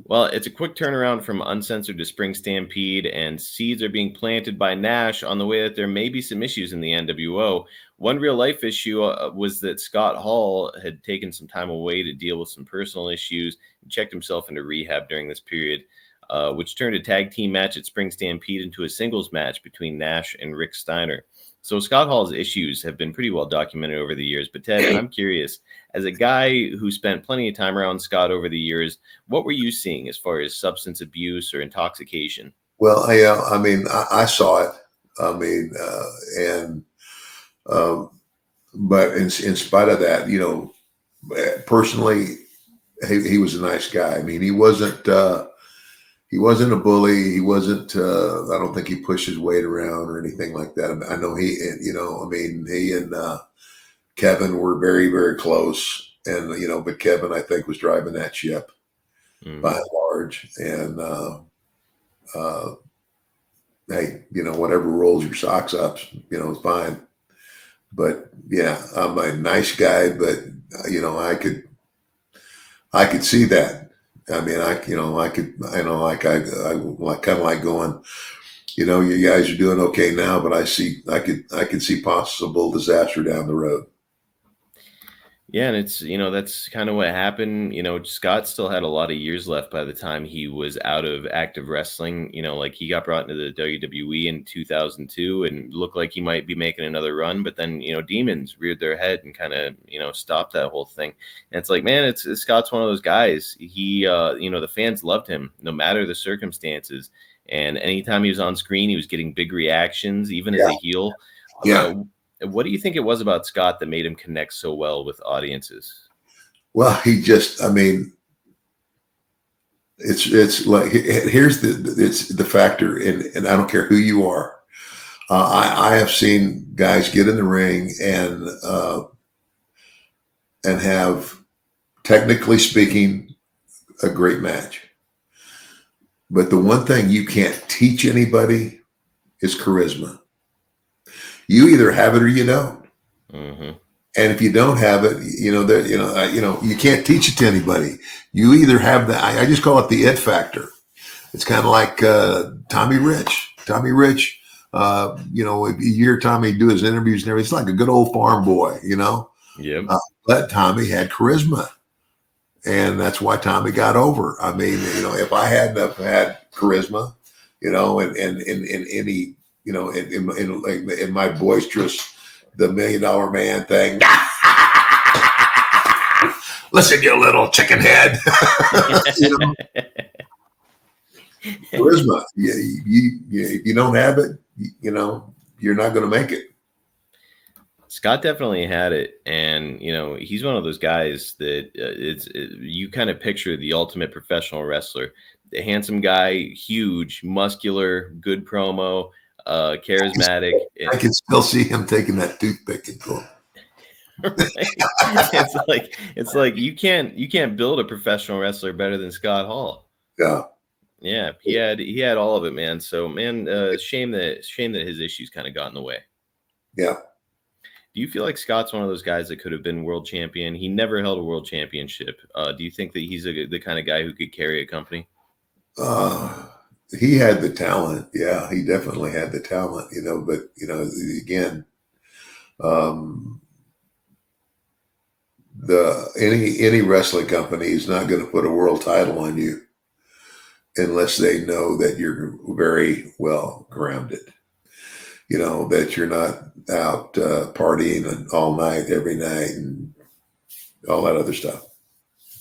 Well, it's a quick turnaround from Uncensored to Spring Stampede, and seeds are being planted by Nash on the way that there may be some issues in the NWO. One real life issue was that Scott Hall had taken some time away to deal with some personal issues and checked himself into rehab during this period, which turned a tag team match at Spring Stampede into a singles match between Nash and Rick Steiner. So Scott Hall's issues have been pretty well documented over the years. But Ted, I'm curious, as a guy who spent plenty of time around Scott over the years, what were you seeing as far as substance abuse or intoxication? Well, yeah, I mean, I saw it. I mean, um, but in spite of that, personally, he was a nice guy. I mean, he wasn't a bully. He wasn't. I don't think he pushed his weight around or anything like that. I know he and Kevin were very, very close, and but Kevin, I think, was driving that ship by and large. And hey, whatever rolls your socks up, it's fine. But yeah, I'm a nice guy, but I could see that. I mean, I kind of like going, you guys are doing okay now, but I could see possible disaster down the road. Yeah, and it's, that's kind of what happened. Scott still had a lot of years left by the time he was out of active wrestling. Like he got brought into the WWE in 2002 and looked like he might be making another run, but then, demons reared their head and kind of, stopped that whole thing. And it's like, man, it's Scott's one of those guys. He, the fans loved him no matter the circumstances. And anytime he was on screen, he was getting big reactions, even as a heel. Yeah. What do you think it was about Scott that made him connect so well with audiences? Well, I mean, it's like, it's the factor, and I don't care who you are. I have seen guys get in the ring and have, technically speaking, a great match. But the one thing you can't teach anybody is charisma. You either have it or you don't. Mm-hmm. And if you don't have it, you can't teach it to anybody. You either have that. I just call it the it factor. It's kind of like Tommy Rich. Tommy Rich, you hear Tommy do his interviews and everything. It's like a good old farm boy, Yeah. But Tommy had charisma, and that's why Tommy got over. I mean, if I hadn't have had charisma, and any. In my boisterous, the $1 Million Man thing. Listen, you little chicken head. Charisma. If you don't have it, you're not going to make it. Scott definitely had it, and he's one of those guys that you kind of picture the ultimate professional wrestler, the handsome guy, huge, muscular, good promo. Charismatic. I can still see him taking that toothpick and going. Right? It's like you can't build a professional wrestler better than Scott Hall. Yeah, he had all of it, man. So man, shame that his issues kind of got in the way. Yeah. Do you feel like Scott's one of those guys that could have been world champion? He never held a world championship. Do you think that he's the kind of guy who could carry a company? He had the talent. Yeah, he definitely had the talent, but, again, any wrestling company is not going to put a world title on you unless they know that you're very well grounded, that you're not out partying all night, every night, and all that other stuff.